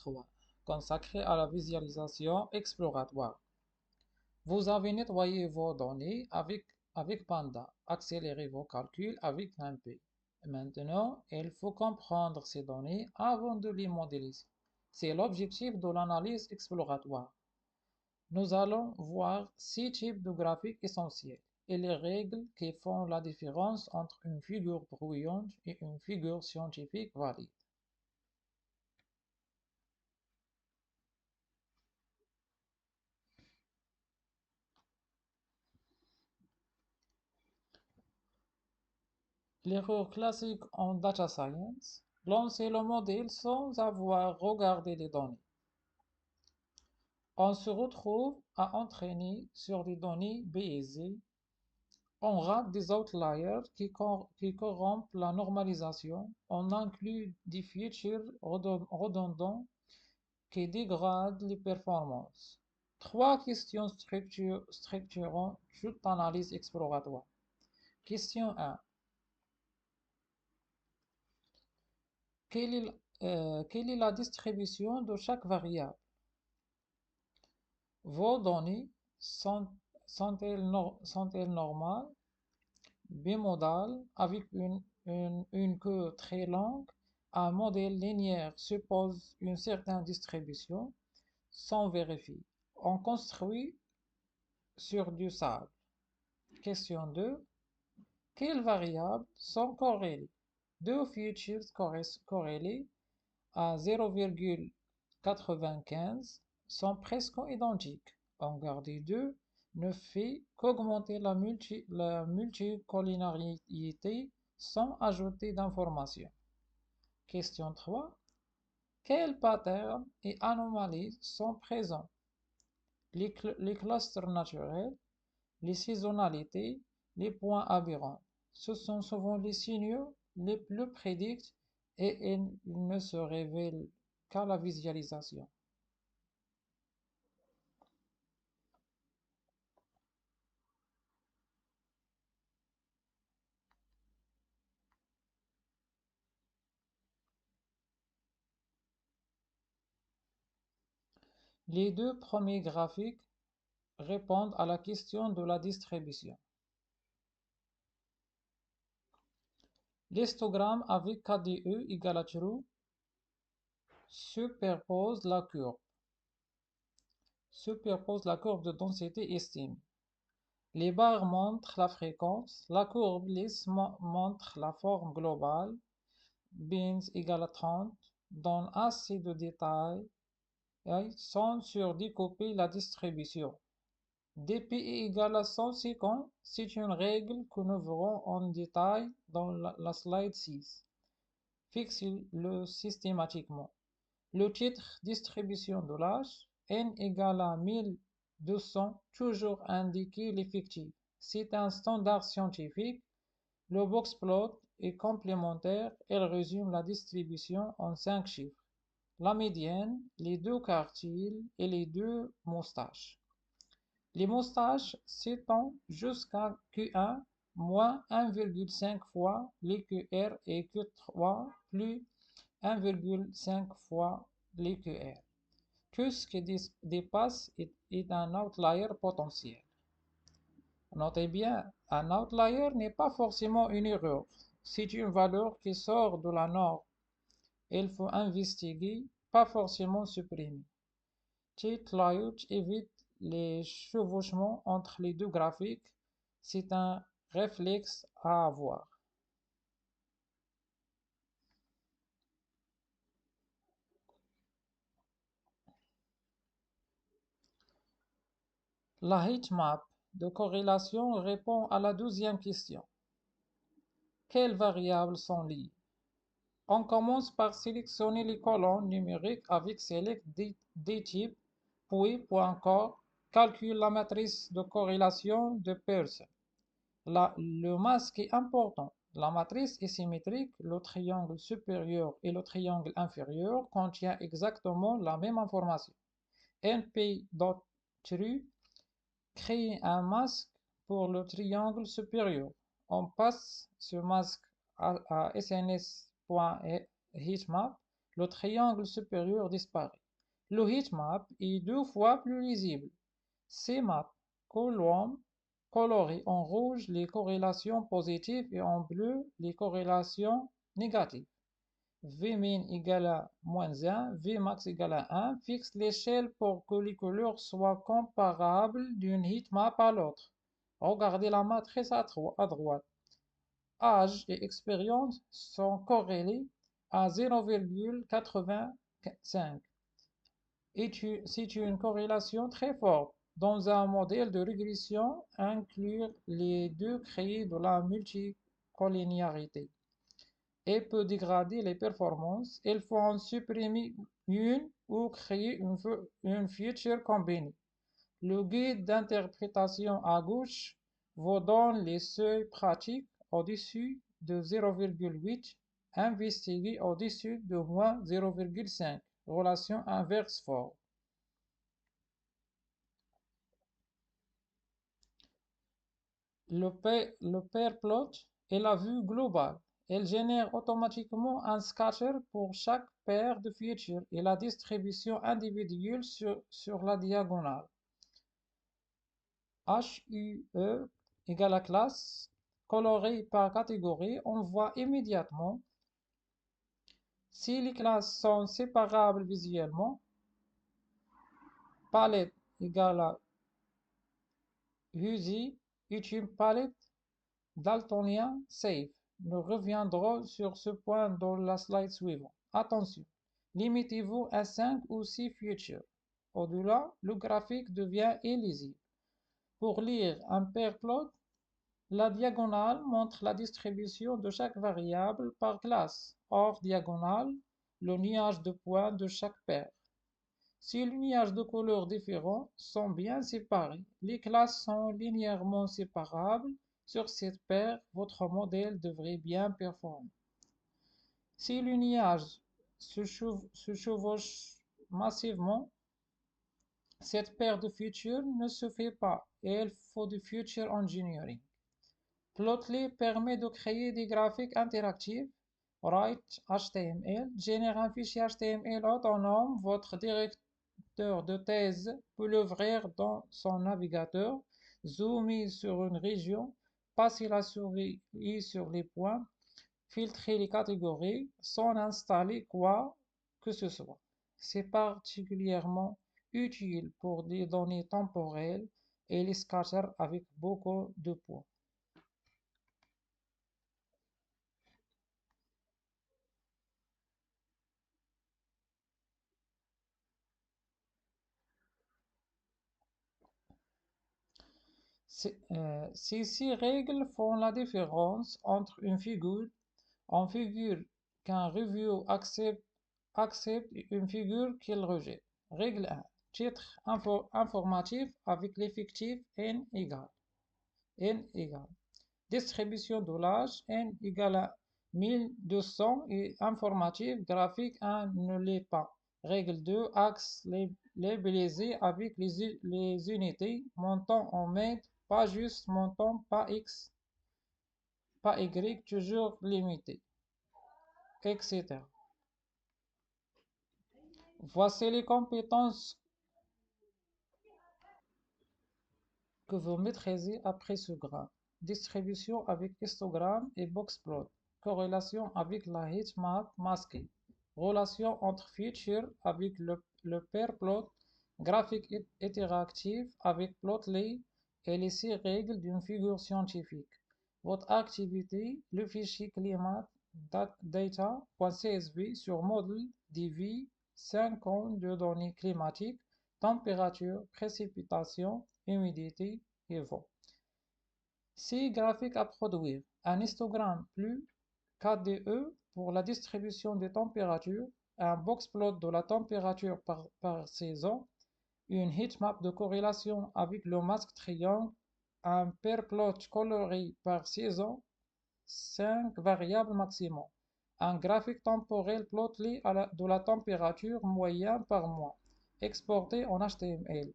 3, consacré à la visualisation exploratoire. Vous avez nettoyé vos données avec Panda, accéléré vos calculs avec NumPy. Maintenant, il faut comprendre ces données avant de les modéliser. C'est l'objectif de l'analyse exploratoire. Nous allons voir 6 types de graphiques essentiels et les règles qui font la différence entre une figure bruyante et une figure scientifique valide. L'erreur classique en data science, lancer le modèle sans avoir regardé les données. On se retrouve à entraîner sur des données biaisées. On rate des outliers qui corrompent la normalisation. On inclut des features redondants qui dégradent les performances. Trois questions structurant toute analyse exploratoire. Question 1. Quelle est la distribution de chaque variable? Vos données sont, sont-elles normales, bimodales, avec une queue très longue? Un modèle linéaire suppose une certaine distribution sans vérifier. On construit sur du sable. Question 2. Quelles variables sont corrélées? Deux features corrélées à 0,95 sont presque identiques. En garder deux ne fait qu'augmenter la multicollinéarité sans ajouter d'informations. Question 3. Quels patterns et anomalies sont présents? Les clusters naturels, les saisonnalités, les points aberrants. Ce sont souvent les signaux les plus prédicts et ils ne se révèlent qu'à la visualisation. Les deux premiers graphiques répondent à la question de la distribution. L'histogramme avec KDE égale à true superpose la courbe de densité estimée. Les barres montrent la fréquence, la courbe lisse montre la forme globale, bins égale à 30, donne assez de détails sans surdécouper la distribution. dpi égale à 150, c'est une règle que nous verrons en détail dans la slide 6. Fixez-le systématiquement. Le titre distribution de l'âge, n égale à 1200, toujours indiquer l'effectif. C'est un standard scientifique. Le boxplot est complémentaire. Elle résume la distribution en 5 chiffres. La médiane, les deux quartiles et les deux moustaches. Les moustaches s'étendent jusqu'à Q1 moins 1,5 fois l'EQR et Q3 plus 1,5 fois l'EQR. Tout ce qui dépasse est un outlier potentiel. Notez bien, un outlier n'est pas forcément une erreur. C'est une valeur qui sort de la norme. Il faut investiguer, pas forcément supprimer. Cheat layout évite les chevauchements entre les deux graphiques. C'est un réflexe à avoir. La heatmap de corrélation répond à la 12e question. Quelles variables sont liées? On commence par sélectionner les colonnes numériques avec select des types, puis point .core, calcule la matrice de corrélation de Pearson. Le masque est important. La matrice est symétrique, le triangle supérieur et le triangle inférieur contiennent exactement la même information. np.true crée un masque pour le triangle supérieur. On passe ce masque à sns.heatmap le triangle supérieur disparaît. Le heatmap est 2 fois plus lisible. CMap colorie en rouge les corrélations positives et en bleu les corrélations négatives. Vmin égale à -1, Vmax égale à 1, fixe l'échelle pour que les couleurs soient comparables d'une heatmap à l'autre. Regardez la matrice à droite. Âge et expérience sont corrélés à 0,85. C'est une corrélation très forte. Dans un modèle de régression, inclure les deux créer de la multicollinéarité et peut dégrader les performances. Il faut en supprimer une ou créer une feature combinée. Le guide d'interprétation à gauche vous donne les seuils pratiques au-dessus de 0,8, investigués au-dessus de -0,5, relation inverse forte. Le pair plot est la vue globale. Elle génère automatiquement un scatter pour chaque paire de features et la distribution individuelle sur la diagonale. HUE égale à classe, colorée par catégorie, on voit immédiatement si les classes sont séparables visuellement. Palette égale à Huzi est une palette daltonien safe. Nous reviendrons sur ce point dans la slide suivante. Attention, limitez-vous à 5 ou 6 features. Au-delà, le graphique devient illisible. Pour lire un pair plot, la diagonale montre la distribution de chaque variable par classe. Hors diagonale, le nuage de points de chaque paire. Si les nuages de couleurs différents sont bien séparés, les classes sont linéairement séparables. Sur cette paire, votre modèle devrait bien performer. Si le nuage se chevauche massivement, cette paire de features ne se fait pas et il faut du feature engineering. Plotly permet de créer des graphiques interactifs. Write HTML génère un fichier HTML autonome. Votre directeur de thèse peut l'ouvrir dans son navigateur, zoomer sur une région, passer la souris sur les points, filtrer les catégories sans installer quoi que ce soit. C'est particulièrement utile pour des données temporelles et les scatters avec beaucoup de points. Ces 6 règles font la différence entre une figure qu'un review accepte et une figure qu'il rejette. Règle 1. Titre informatif avec l'effectif n égale. Distribution de l'âge n égale à 1200 et informatif graphique 1 ne l'est pas. Règle 2. Axe labellisé avec les unités montant en mètres, pas juste montant, pas x, pas y, toujours limité, etc. Voici les compétences que vous maîtrisez après ce graphe. Distribution avec histogramme et boxplot. Corrélation avec la heatmap masquée. Relation entre features avec le pair plot. Graphique interactif avec Plotly et les 6 règles d'une figure scientifique. Votre activité, le fichier climat data.csv sur modèle DV 5 ans de données climatiques, température, précipitation, humidité et vent. 6 graphiques à produire. Un histogramme plus KDE pour la distribution des températures, un boxplot de la température par saison, une heatmap de corrélation avec le masque triangle, un pair plot coloré par saison, 5 variables maximum, un graphique temporel Plotly de la température moyenne par mois, exporté en HTML,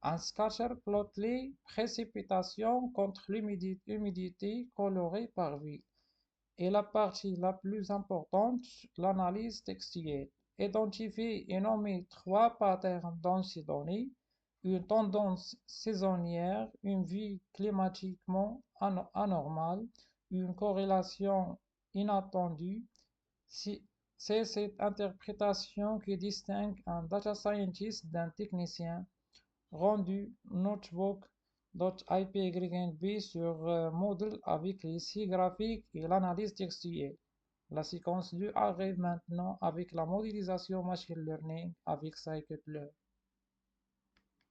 un scatter Plotly précipitation contre l'humidité colorée par ville, et la partie la plus importante, l'analyse textuelle. identifie et nomme trois patterns dans ces données, une tendance saisonnière, une vie climatiquement anormale, une corrélation inattendue. C'est cette interprétation qui distingue un data scientist d'un technicien, rendu notebook.ipyb sur Moodle avec les six graphiques et l'analyse textuelle. La séquence 2 arrive maintenant avec la modélisation machine learning avec scikit-learn.